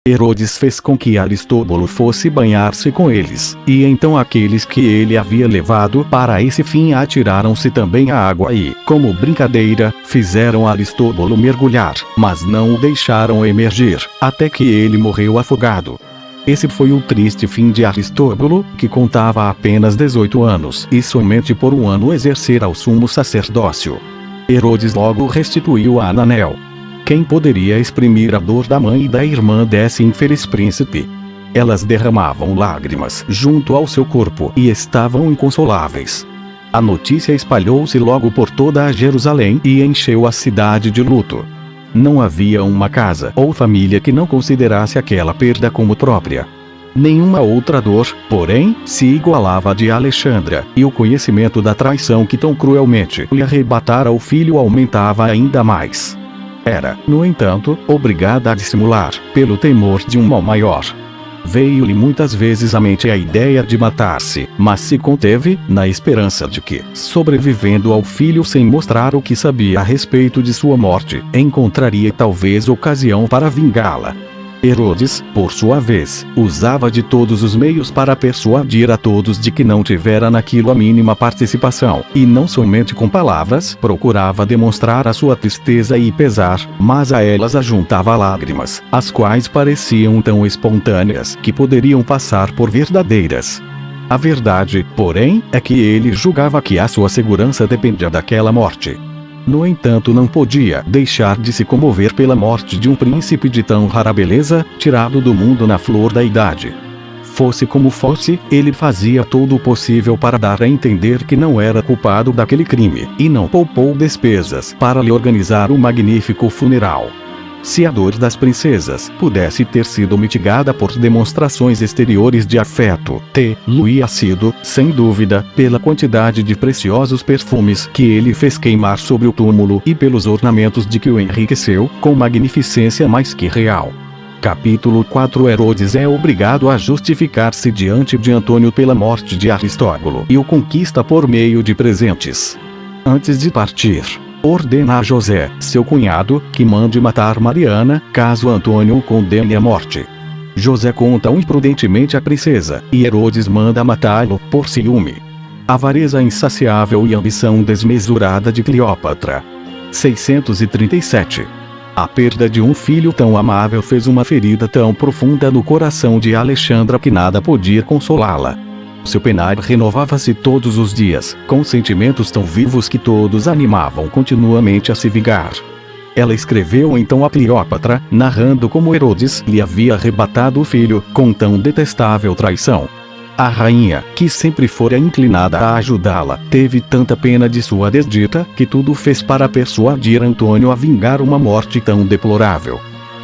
Herodes fez com que Aristóbulo fosse banhar-se com eles, e então aqueles que ele havia levado para esse fim atiraram-se também à água e, como brincadeira, fizeram Aristóbulo mergulhar, mas não o deixaram emergir, até que ele morreu afogado. Esse foi o triste fim de Aristóbulo, que contava apenas 18 anos e somente por um ano exercera o sumo sacerdócio. Herodes logo restituiu a Ananel. Quem poderia exprimir a dor da mãe e da irmã desse infeliz príncipe? Elas derramavam lágrimas junto ao seu corpo e estavam inconsoláveis. A notícia espalhou-se logo por toda a Jerusalém e encheu a cidade de luto. Não havia uma casa ou família que não considerasse aquela perda como própria. Nenhuma outra dor, porém, se igualava à de Alexandra, e o conhecimento da traição que tão cruelmente lhe arrebatara o filho aumentava ainda mais. Era, no entanto, obrigada a dissimular, pelo temor de um mal maior. Veio-lhe muitas vezes à mente a ideia de matar-se, mas se conteve, na esperança de que, sobrevivendo ao filho sem mostrar o que sabia a respeito de sua morte, encontraria talvez ocasião para vingá-la. Herodes, por sua vez, usava de todos os meios para persuadir a todos de que não tivera naquilo a mínima participação, e não somente com palavras procurava demonstrar a sua tristeza e pesar, mas a elas ajuntava lágrimas, as quais pareciam tão espontâneas que poderiam passar por verdadeiras. A verdade, porém, é que ele julgava que a sua segurança dependia daquela morte. No entanto, não podia deixar de se comover pela morte de um príncipe de tão rara beleza, tirado do mundo na flor da idade. Fosse como fosse, ele fazia todo o possível para dar a entender que não era culpado daquele crime, e não poupou despesas para lhe organizar um magnífico funeral. Se a dor das princesas pudesse ter sido mitigada por demonstrações exteriores de afeto, tê-lo-ia sido, sem dúvida, pela quantidade de preciosos perfumes que ele fez queimar sobre o túmulo e pelos ornamentos de que o enriqueceu, com magnificência mais que real. Capítulo 4. Herodes é obrigado a justificar-se diante de Antônio pela morte de Aristóbulo e o conquista por meio de presentes. Antes de partir, ordena a José, seu cunhado, que mande matar Mariana, caso Antônio o condene à morte. José conta imprudentemente à princesa, e Herodes manda matá-lo, por ciúme. Avareza insaciável e ambição desmesurada de Cleópatra. 637. A perda de um filho tão amável fez uma ferida tão profunda no coração de Alexandra que nada podia consolá-la. Seu penar renovava-se todos os dias, com sentimentos tão vivos que todos animavam continuamente a se vingar. Ela escreveu então a Cleópatra, narrando como Herodes lhe havia arrebatado o filho, com tão detestável traição. A rainha, que sempre fora inclinada a ajudá-la, teve tanta pena de sua desdita, que tudo fez para persuadir Antônio a vingar uma morte tão deplorável.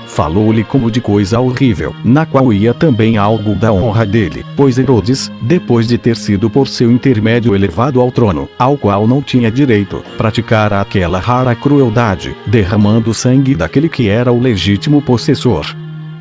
Falou-lhe como de coisa horrível, na qual ia também algo da honra dele, pois Herodes, depois de ter sido por seu intermédio elevado ao trono, ao qual não tinha direito, praticara aquela rara crueldade, derramando o sangue daquele que era o legítimo possessor.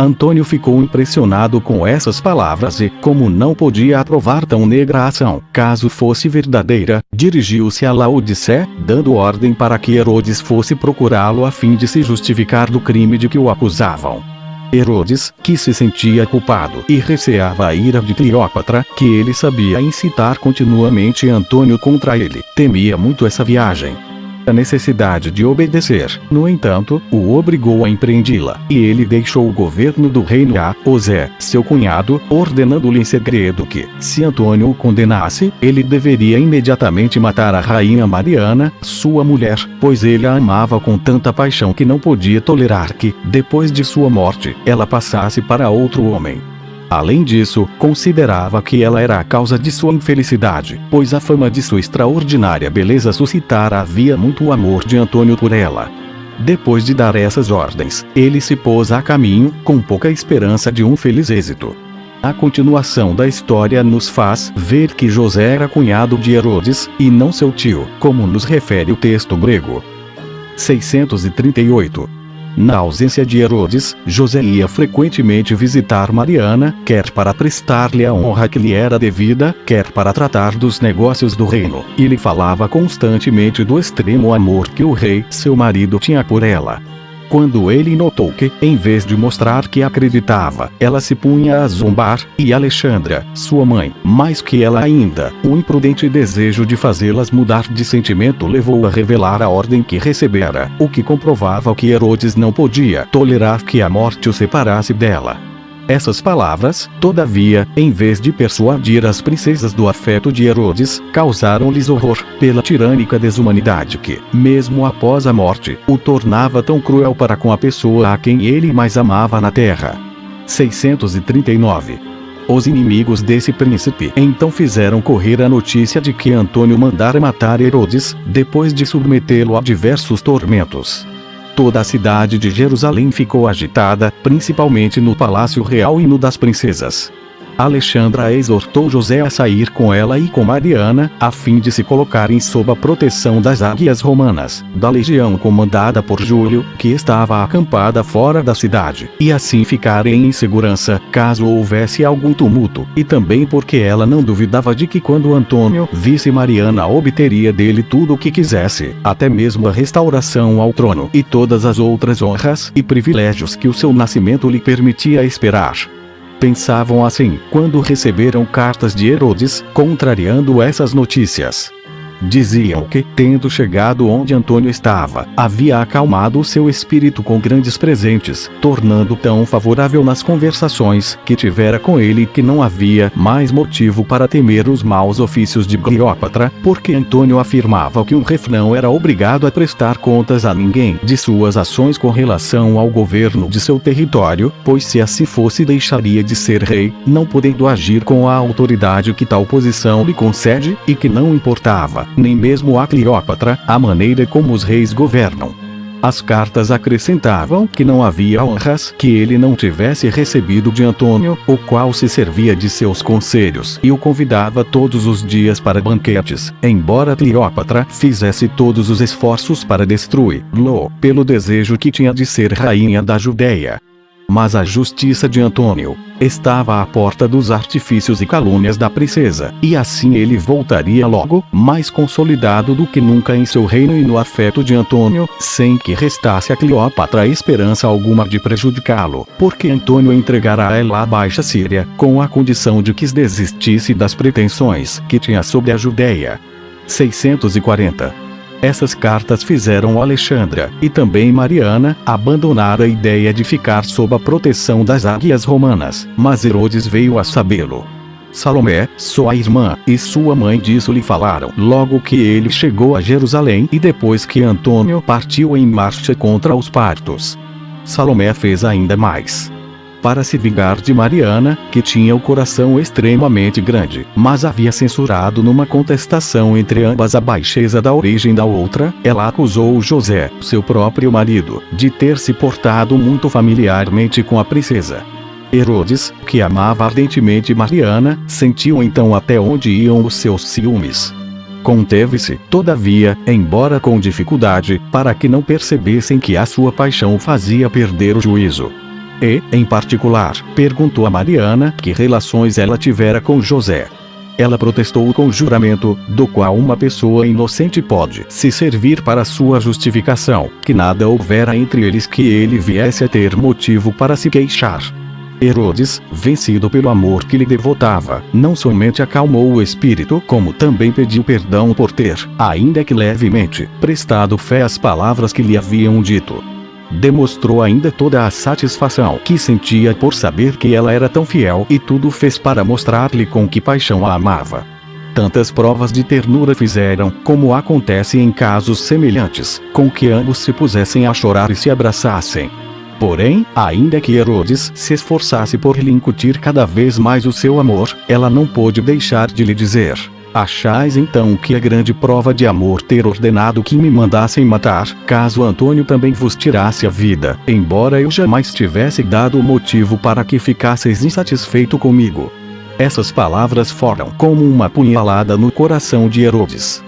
Antônio ficou impressionado com essas palavras e, como não podia aprovar tão negra ação, caso fosse verdadeira, dirigiu-se a Laodicé, dando ordem para que Herodes fosse procurá-lo a fim de se justificar do crime de que o acusavam. Herodes, que se sentia culpado e receava a ira de Cleópatra, que ele sabia incitar continuamente Antônio contra ele, temia muito essa viagem. A necessidade de obedecer, no entanto, o obrigou a empreendi-la, e ele deixou o governo do reino a José, seu cunhado, ordenando-lhe em segredo que, se Antônio o condenasse, ele deveria imediatamente matar a rainha Mariana, sua mulher, pois ele a amava com tanta paixão que não podia tolerar que, depois de sua morte, ela passasse para outro homem. Além disso, considerava que ela era a causa de sua infelicidade, pois a fama de sua extraordinária beleza suscitara havia muito amor de Antônio por ela. Depois de dar essas ordens, ele se pôs a caminho, com pouca esperança de um feliz êxito. A continuação da história nos faz ver que José era cunhado de Herodes, e não seu tio, como nos refere o texto grego. 638. Na ausência de Herodes, José ia frequentemente visitar Mariana, quer para prestar-lhe a honra que lhe era devida, quer para tratar dos negócios do reino, e lhe falava constantemente do extremo amor que o rei, seu marido, tinha por ela. Quando ele notou que, em vez de mostrar que acreditava, ela se punha a zombar, e Alexandra, sua mãe, mais que ela ainda, o imprudente desejo de fazê-las mudar de sentimento levou a revelar a ordem que recebera, o que comprovava que Herodes não podia tolerar que a morte o separasse dela. Essas palavras, todavia, em vez de persuadir as princesas do afeto de Herodes, causaram-lhes horror, pela tirânica desumanidade que, mesmo após a morte, o tornava tão cruel para com a pessoa a quem ele mais amava na terra. 639. Os inimigos desse príncipe então fizeram correr a notícia de que Antônio mandara matar Herodes, depois de submetê-lo a diversos tormentos. Toda a cidade de Jerusalém ficou agitada, principalmente no palácio real e no das princesas. Alexandra exortou José a sair com ela e com Mariana, a fim de se colocarem sob a proteção das águias romanas, da legião comandada por Júlio, que estava acampada fora da cidade, e assim ficarem em segurança, caso houvesse algum tumulto, e também porque ela não duvidava de que quando Antônio visse Mariana obteria dele tudo o que quisesse, até mesmo a restauração ao trono e todas as outras honras e privilégios que o seu nascimento lhe permitia esperar. Pensavam assim, quando receberam cartas de Herodes, contrariando essas notícias. Diziam que, tendo chegado onde Antônio estava, havia acalmado o seu espírito com grandes presentes, tornando tão favorável nas conversações que tivera com ele que não havia mais motivo para temer os maus ofícios de Cleópatra, porque Antônio afirmava que um rei não era obrigado a prestar contas a ninguém de suas ações com relação ao governo de seu território, pois se assim fosse deixaria de ser rei, não podendo agir com a autoridade que tal posição lhe concede, e que não importava nem mesmo a Cleópatra, a maneira como os reis governam. As cartas acrescentavam que não havia honras que ele não tivesse recebido de Antônio, o qual se servia de seus conselhos e o convidava todos os dias para banquetes, embora Cleópatra fizesse todos os esforços para destruí-lo, pelo desejo que tinha de ser rainha da Judéia. Mas a justiça de Antônio estava à porta dos artifícios e calúnias da princesa, e assim ele voltaria logo, mais consolidado do que nunca em seu reino e no afeto de Antônio, sem que restasse a Cleópatra esperança alguma de prejudicá-lo, porque Antônio entregara a ela a Baixa Síria, com a condição de que desistisse das pretensões que tinha sobre a Judéia. 640. Essas cartas fizeram Alexandra, e também Mariana, abandonar a ideia de ficar sob a proteção das águias romanas, mas Herodes veio a sabê-lo. Salomé, sua irmã, e sua mãe disso lhe falaram logo que ele chegou a Jerusalém e depois que Antônio partiu em marcha contra os partos. Salomé fez ainda mais. Para se vingar de Mariana, que tinha o coração extremamente grande, mas havia censurado numa contestação entre ambas a baixeza da origem da outra, ela acusou José, seu próprio marido, de ter se portado muito familiarmente com a princesa. Herodes, que amava ardentemente Mariana, sentiu então até onde iam os seus ciúmes. Conteve-se, todavia, embora com dificuldade, para que não percebessem que a sua paixão fazia perder o juízo. E, em particular, perguntou a Mariana que relações ela tivera com José. Ela protestou com juramento, do qual uma pessoa inocente pode se servir para sua justificação, que nada houvera entre eles que ele viesse a ter motivo para se queixar. Herodes, vencido pelo amor que lhe devotava, não somente acalmou o espírito, como também pediu perdão por ter, ainda que levemente, prestado fé às palavras que lhe haviam dito. Demonstrou ainda toda a satisfação que sentia por saber que ela era tão fiel e tudo fez para mostrar-lhe com que paixão a amava. Tantas provas de ternura fizeram, como acontece em casos semelhantes, com que ambos se pusessem a chorar e se abraçassem. Porém, ainda que Herodes se esforçasse por lhe incutir cada vez mais o seu amor, ela não pôde deixar de lhe dizer: achais então que é grande prova de amor ter ordenado que me mandassem matar, caso Antônio também vos tirasse a vida, embora eu jamais tivesse dado motivo para que ficasseis insatisfeito comigo. Essas palavras foram como uma punhalada no coração de Herodes.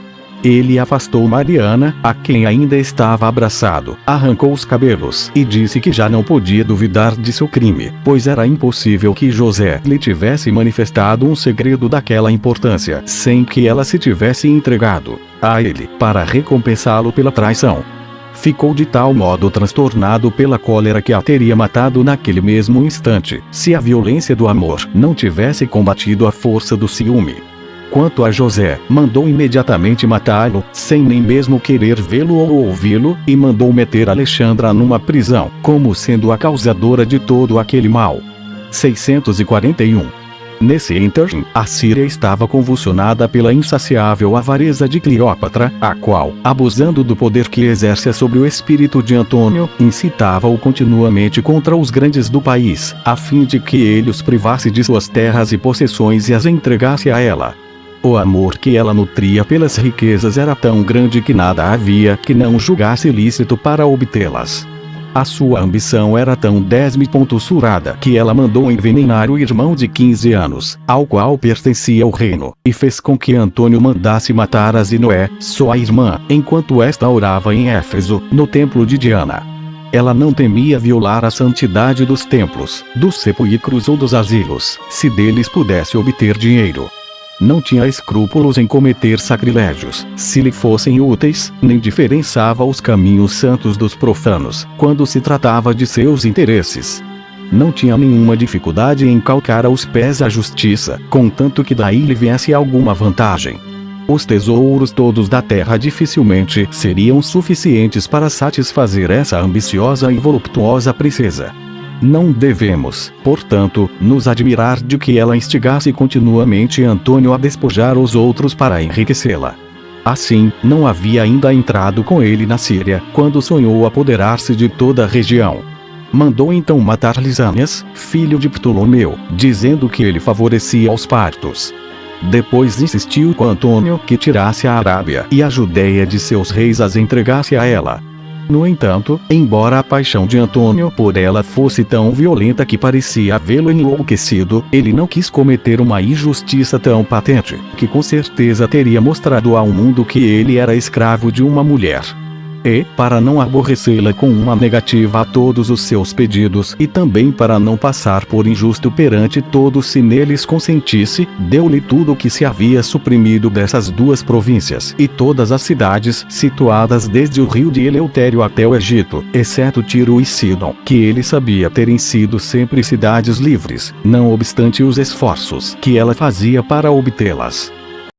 Ele afastou Mariana, a quem ainda estava abraçado, arrancou os cabelos e disse que já não podia duvidar de seu crime, pois era impossível que José lhe tivesse manifestado um segredo daquela importância, sem que ela se tivesse entregado a ele, para recompensá-lo pela traição. ficou de tal modo transtornado pela cólera que a teria matado naquele mesmo instante, se a violência do amor não tivesse combatido a força do ciúme. Quanto a José, mandou imediatamente matá-lo, sem nem mesmo querer vê-lo ou ouvi-lo, e mandou meter Alexandra numa prisão, como sendo a causadora de todo aquele mal. 641. Nesse ínterim, a Síria estava convulsionada pela insaciável avareza de Cleópatra, a qual, abusando do poder que exerce sobre o espírito de Antônio, incitava-o continuamente contra os grandes do país, a fim de que ele os privasse de suas terras e possessões e as entregasse a ela. O amor que ela nutria pelas riquezas era tão grande que nada havia que não julgasse lícito para obtê-las. A sua ambição era tão desmesurada que ela mandou envenenar o irmão de 15 anos, ao qual pertencia o reino, e fez com que Antônio mandasse matar a Zinoé, sua irmã, enquanto esta orava em Éfeso, no templo de Diana. Ela não temia violar a santidade dos templos, dos sepulcros ou dos asilos, se deles pudesse obter dinheiro. Não tinha escrúpulos em cometer sacrilégios, se lhe fossem úteis, nem diferenciava os caminhos santos dos profanos, quando se tratava de seus interesses. Não tinha nenhuma dificuldade em calcar aos pés a justiça, contanto que daí lhe viesse alguma vantagem. Os tesouros todos da terra dificilmente seriam suficientes para satisfazer essa ambiciosa e voluptuosa princesa. Não devemos, portanto, nos admirar de que ela instigasse continuamente Antônio a despojar os outros para enriquecê-la. Assim, não havia ainda entrado com ele na Síria, quando sonhou apoderar-se de toda a região. Mandou então matar Lisânias, filho de Ptolomeu, dizendo que ele favorecia os partos. Depois insistiu com Antônio que tirasse a Arábia e a Judéia de seus reis as entregasse a ela. No entanto, embora a paixão de Antônio por ela fosse tão violenta que parecia vê-lo enlouquecido, ele não quis cometer uma injustiça tão patente, que com certeza teria mostrado ao mundo que ele era escravo de uma mulher. E, para não aborrecê-la com uma negativa a todos os seus pedidos e também para não passar por injusto perante todos se neles consentisse, deu-lhe tudo o que se havia suprimido dessas duas províncias e todas as cidades situadas desde o rio de Eleutério até o Egito, exceto Tiro e Sidom, que ele sabia terem sido sempre cidades livres, não obstante os esforços que ela fazia para obtê-las.